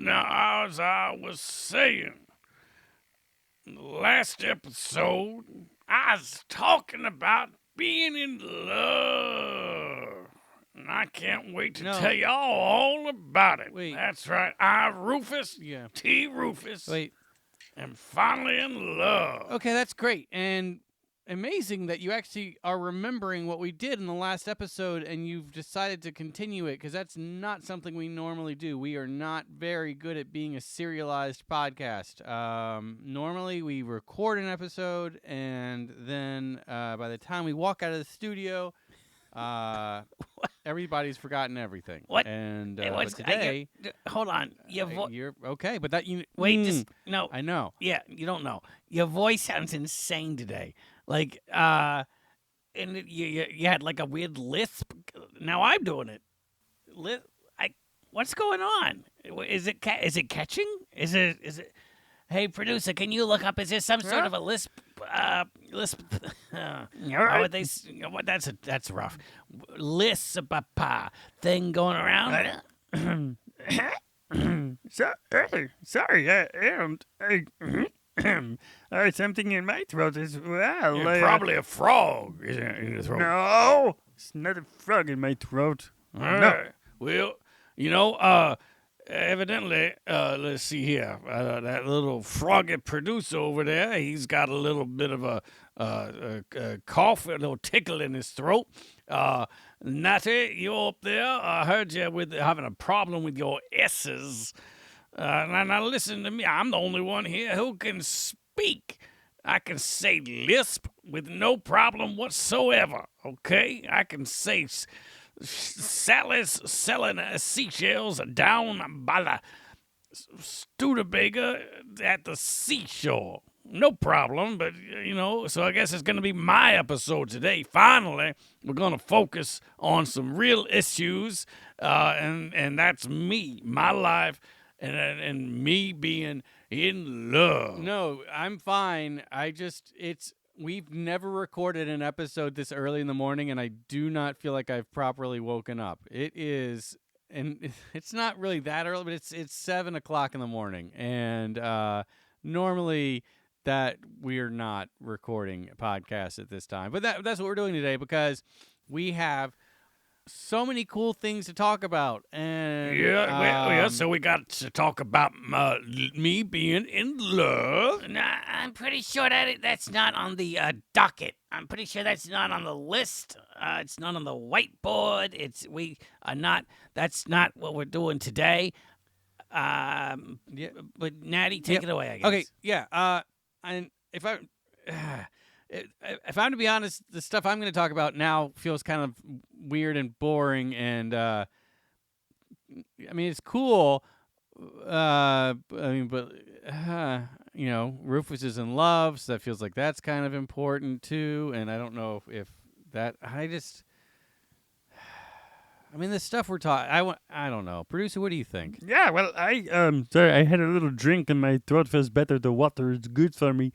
Now, as I was saying, last episode, I was talking about being in love. And I can't wait to tell y'all all about it. Wait. That's right. I, Rufus, T. Rufus, am finally in love. Okay, that's great. And amazing that you actually are remembering what we did in the last episode and you've decided to continue it, because that's not something we normally do. We are not very good at being a serialized podcast. Normally we record an episode and then by the time we walk out of the studio, everybody's forgotten everything. What? And but today, hold on. you're okay, but that you wait. Just no. I know. Yeah, you don't know. Your voice sounds insane today. Like, and you had like a weird lisp. Now I'm doing it. What's going on? Is it catching? Is it? Hey, producer, can you look up? Is there some sort of a lisp? Lisp. That's rough. Lisp thing going around. Sorry, something in my throat as well. Probably a frog in your throat. No, it's not a frog in my throat. No. Well, evidently, let's see here. That little froggy producer over there, he's got a little bit of a cough, a little tickle in his throat. Natty, you up there? I heard you having a problem with your S's. Now listen to me. I'm the only one here who can speak. I can say lisp with no problem whatsoever, okay? I can say Sally's selling seashells down by the Studebaker at the seashore. No problem, but, so I guess it's going to be my episode today. Finally, we're going to focus on some real issues, and that's me, my life, and me being in love. No, I'm fine. We've never recorded an episode this early in the morning, and I do not feel like I've properly woken up. It is, and it's not really that early, but it's 7 o'clock in the morning, and normally that we're not recording a podcast at this time. But that's what we're doing today, because we have so many cool things to talk about. And so we got to talk about me being in love. Nah, I'm pretty sure that's not on the docket. I'm pretty sure that's not on the list. It's not on the whiteboard. That's not what we're doing today. But Natty, take it away, I guess. Okay, yeah. And if I'm to be honest, the stuff I'm going to talk about now feels kind of weird and boring, and I mean, it's cool. Rufus is in love, so that feels like that's kind of important too. And I don't know if that. I mean, the stuff we're talking. I don't know, producer. What do you think? Yeah, well, sorry, I had a little drink and my throat feels better. The water is good for me.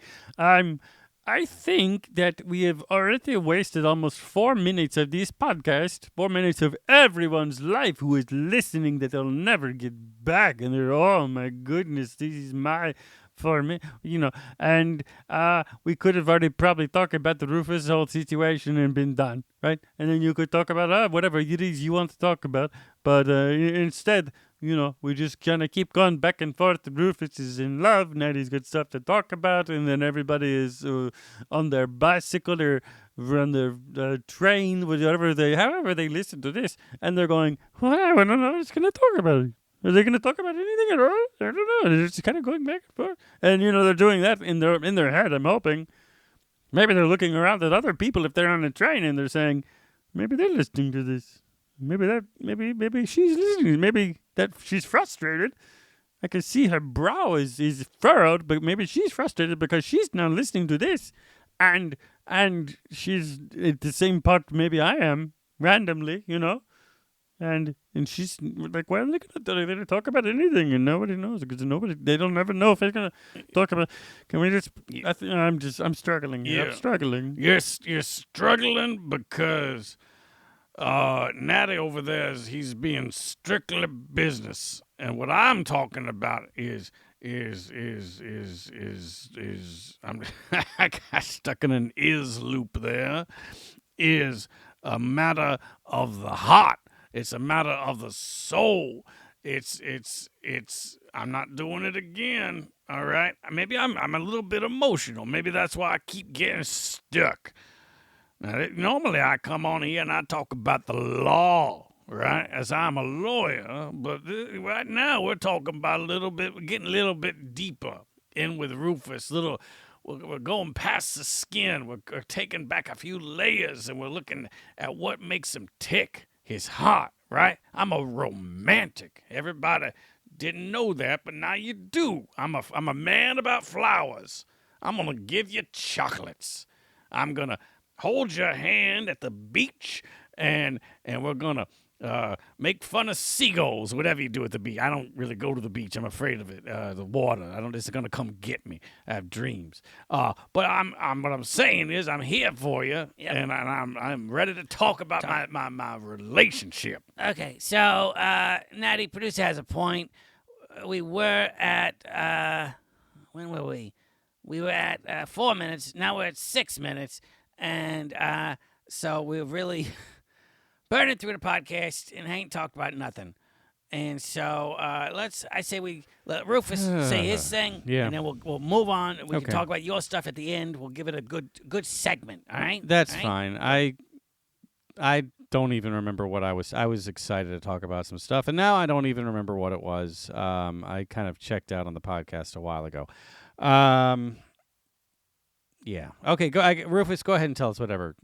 I think that we have already wasted almost 4 minutes of this podcast, 4 minutes of everyone's life who is listening that they'll never get back. And they're, oh my goodness, this is my 4 minutes, and we could have already probably talked about the Rufus whole situation and been done, right? And then you could talk about whatever it is you want to talk about. But instead, we just kind of keep going back and forth. Rufus is in love. Natty's got stuff to talk about. And then everybody is on their bicycle or on their train, however they listen to this. And they're going, well, I don't know what's going to talk about it. Are they going to talk about anything at all? I don't know. They're just kind of going back and forth. And, they're doing that in their head, I'm hoping. Maybe they're looking around at other people if they're on a train and they're saying, maybe they're listening to this. Maybe she's listening. Maybe that she's frustrated. I can see her brow is furrowed, but maybe she's frustrated because she's now listening to this. And she's at the same part maybe I am, randomly, And she's like, why are they going to talk about anything? And nobody knows because they don't ever know if they're going to talk about. Can we just? I'm struggling here. Yeah. I'm struggling. You're struggling because Natty over there he's being strictly business, And what I'm talking about is I'm I got stuck in an is loop there. Is a matter of the heart. It's a matter of the soul. It's I'm not doing it again. All right. Maybe I'm a little bit emotional. Maybe that's why I keep getting stuck. Now, normally I come on here and I talk about the law, right? As I'm a lawyer, but right now we're talking about we're getting a little bit deeper in with Rufus. We're going past the skin. We're taking back a few layers, and we're looking at what makes him tick. His heart, right? I'm a romantic. Everybody didn't know that, but now you do. I'm a man about flowers. I'm gonna give you chocolates. I'm gonna hold your hand at the beach, and we're gonna make fun of seagulls, whatever you do at the beach. I don't really go to the beach. I'm afraid of it. The water. I don't. It's gonna come get me. I have dreams. But I'm what I'm saying is I'm here for you, and I'm ready to talk about my relationship. Okay, so Natty producer has a point. We were at when were we? We were at 4 minutes. Now we're at 6 minutes, and so we're really burning through the podcast and ain't talked about nothing. And so I say we let Rufus say his thing, Yeah. and then we'll move on. We Okay. can talk about your stuff at the end. We'll give it a good segment. All right. That's All right? fine. I don't even remember what I was excited to talk about some stuff, and now I don't even remember what it was. I kind of checked out on the podcast a while ago. Yeah. Okay. Rufus, go ahead and tell us whatever.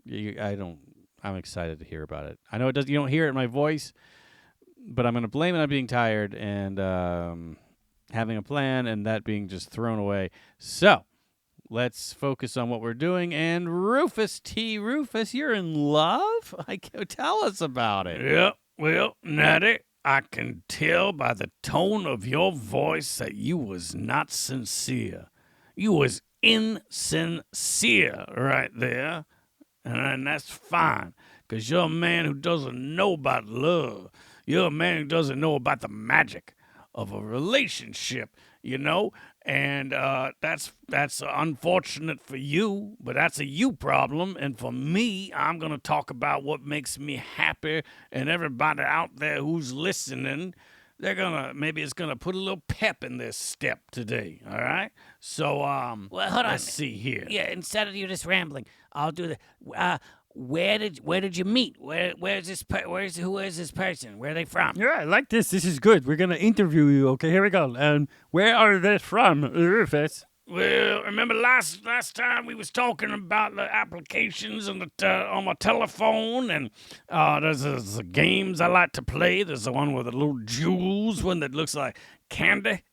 I'm excited to hear about it. I know it does. You don't hear it in my voice, but I'm going to blame it on being tired and having a plan, and that being just thrown away. So let's focus on what we're doing. And Rufus, you're in love? Tell us about it. Yeah, well, Natty, I can tell by the tone of your voice that you was not sincere. You was insincere right there. And that's fine, because you're a man who doesn't know about love. You're a man who doesn't know about the magic of a relationship, you know? And that's unfortunate for you, but that's a you problem. And for me, I'm going to talk about what makes me happy. And everybody out there who's listening, maybe it's going to put a little pep in their step today, all right? So, Well, hold on. let's see here. Yeah, instead of you just rambling, I'll do the. Where did you meet? Who is this person? Where are they from? Yeah, I like this. This is good. We're gonna interview you. Okay, here we go. Where are they from, Rufus? Well, remember last time we was talking about the applications on my telephone, and there's the games I like to play. There's the one with the little jewels, one that looks like candy,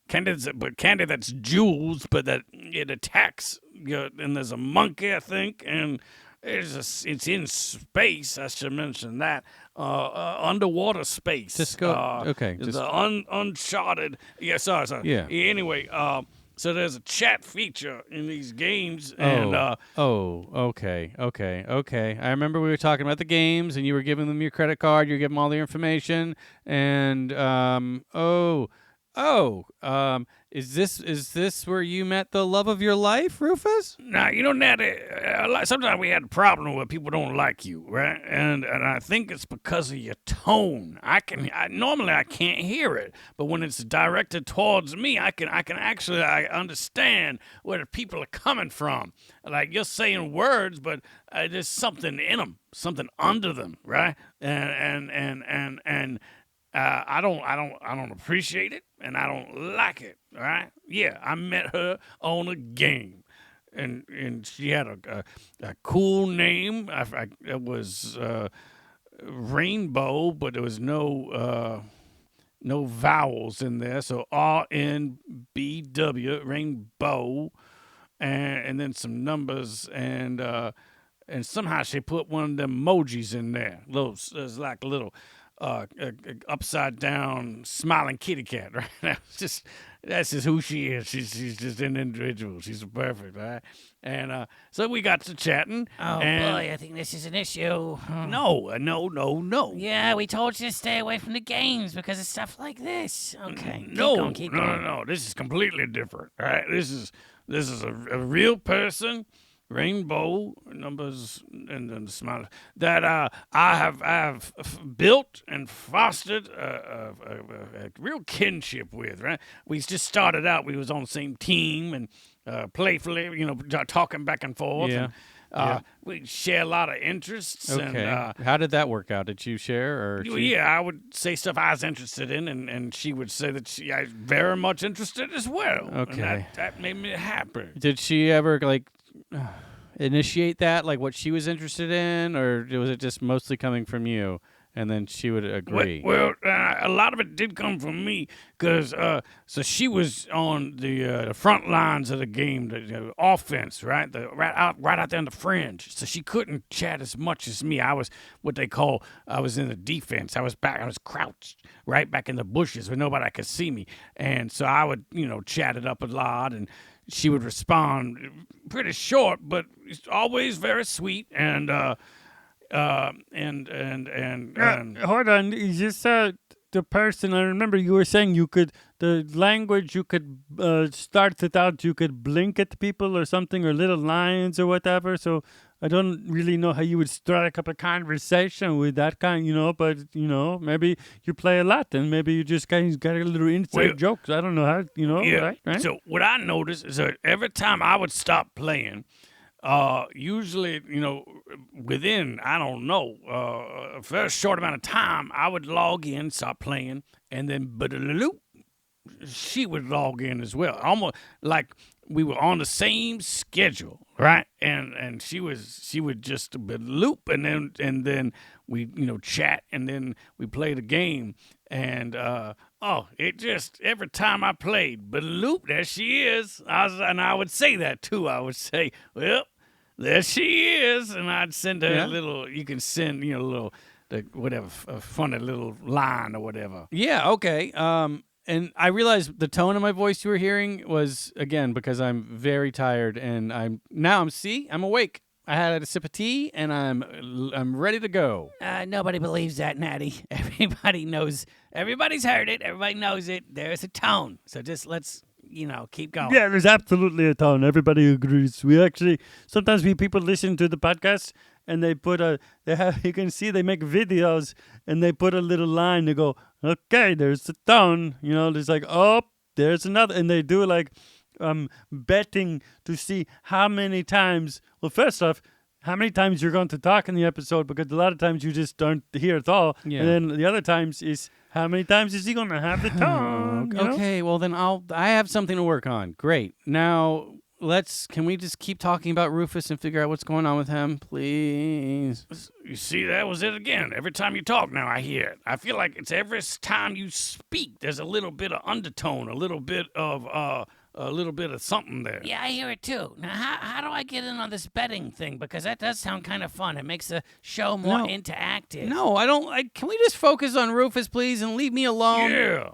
but candy that's jewels, but that it attacks. And there's a monkey, I think, and it's in space. I should mention that underwater space. Just go. Okay. The uncharted. Yeah, sorry. Yeah. Anyway, so there's a chat feature in these games, and okay. I remember we were talking about the games, and you were giving them your credit card. You were giving them all the information, and is this where you met the love of your life, Rufus? now you know that sometimes we had a problem where people don't like you, right? And I think it's because of your tone. Normally I can't hear it, but when it's directed towards me, I can actually understand where the people are coming from. Like you're saying words, but there's something in them, something under them, right? And I don't appreciate it, and I don't like it. All right? Yeah, I met her on a game, and she had a cool name. It was Rainbow, but there was no vowels in there. So RNBW, Rainbow, and then some numbers, and somehow she put one of them emojis in there. There's like little upside down smiling kitty cat, right? That's just who she is. She's just an individual. She's perfect, right? And so we got to chatting. Oh and boy, I think this is an issue. No. Yeah, we told you to stay away from the games because of stuff like this. Okay, keep no, going. no. This is completely different, right? This is a real person. Rainbow numbers and the smile that I have built and fostered a real kinship with. Right, we just started out. We was on the same team and playfully, talking back and forth. Yeah. And, we share a lot of interests. Okay. And, How did that work out? Did you share or? yeah, I would say stuff I was interested in, and she would say that she was very much interested as well. Okay. And that made me happy. Did she ever initiate that, like what she was interested in, or was it just mostly coming from you, and then she would agree? Well, a lot of it did come from me, because so she was on the front lines of the game, the offense, right, right out there on the fringe. So she couldn't chat as much as me. I was I was in the defense. I was crouched right back in the bushes where nobody could see me, and so I would chat it up a lot, and she would respond pretty short, but always very sweet and. Hold on, is this the person? I remember you were saying the language you could start it out, you could blink at people or something, or little lines or whatever. So I don't really know how you would strike up a conversation with that kind, but maybe you play a lot and maybe you just got a little inside jokes. I don't know how, yeah. right? So what I noticed is that every time I would stop playing, usually, within, I don't know, a very short amount of time, I would log in, stop playing, and then she would log in as well. Almost like we were on the same schedule, right? And she would just loop, and then we chat, and then we play the game, and it just every time I played, loop, there she is. I would say that too. I would say, well, there she is, and I'd send her a little. You can send a funny little line or whatever. Yeah. Okay. And I realized the tone of my voice you were hearing was, again, because I'm very tired, and I'm awake. I had a sip of tea, and I'm ready to go. Nobody believes that, Natty. Everybody knows. Everybody's heard it. Everybody knows it. There's a tone. So just let's, keep going. Yeah, there's absolutely a tone. Everybody agrees. Sometimes people listen to the podcast and they you can see they make videos and they put a little line. They go, okay, there's the tone. There's like, oh, there's another. And they do like betting to see how many times. Well, first off, how many times you're going to talk in the episode, because a lot of times you just don't hear at all. Yeah. And then the other times is how many times is he going to have the tone? Okay, well then I have something to work on. Great. Now can we just keep talking about Rufus and figure out what's going on with him, please? You see, that was it again. Every time you talk now, I hear it. I feel like it's every time you speak, there's a little bit of undertone, a little bit of something there. Yeah, I hear it too. Now, how do I get in on this betting thing? Because that does sound kind of fun. It makes the show more interactive. No, I don't. Can we just focus on Rufus, please, and leave me alone? Yeah.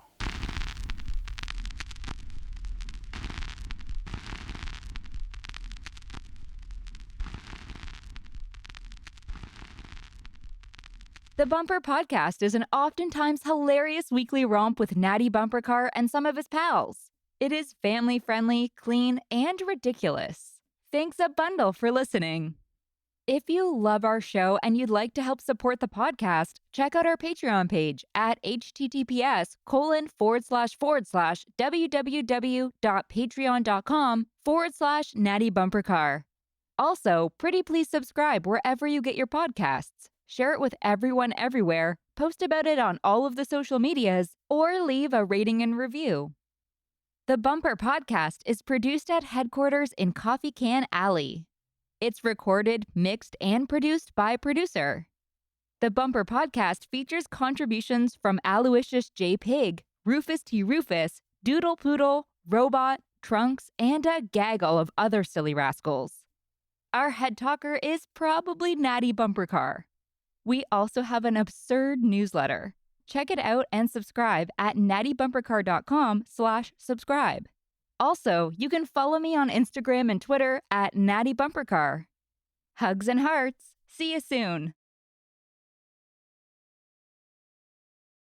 The Bumper Podcast is an oftentimes hilarious weekly romp with Natty Bumpercar and some of his pals. It is family-friendly, clean, and ridiculous. Thanks a bundle for listening. If you love our show and you'd like to help support the podcast, check out our Patreon page at https://www.patreon.com/Natty Bumpercar. Also, pretty please subscribe wherever you get your podcasts. Share it with everyone everywhere, post about it on all of the social medias, or leave a rating and review. The Bumper Podcast is produced at headquarters in Coffee Can Alley. It's recorded, mixed, and produced by producer. The Bumper Podcast features contributions from Aloysius J. Pig, Rufus T. Rufus, Doodle Poodle, Robot, Trunks, and a gaggle of other silly rascals. Our head talker is probably Natty Bumpercar. We also have an absurd newsletter. Check it out and subscribe at nattybumpercar.com/subscribe. Also, you can follow me on Instagram and Twitter at nattybumpercar. Hugs and hearts. See you soon.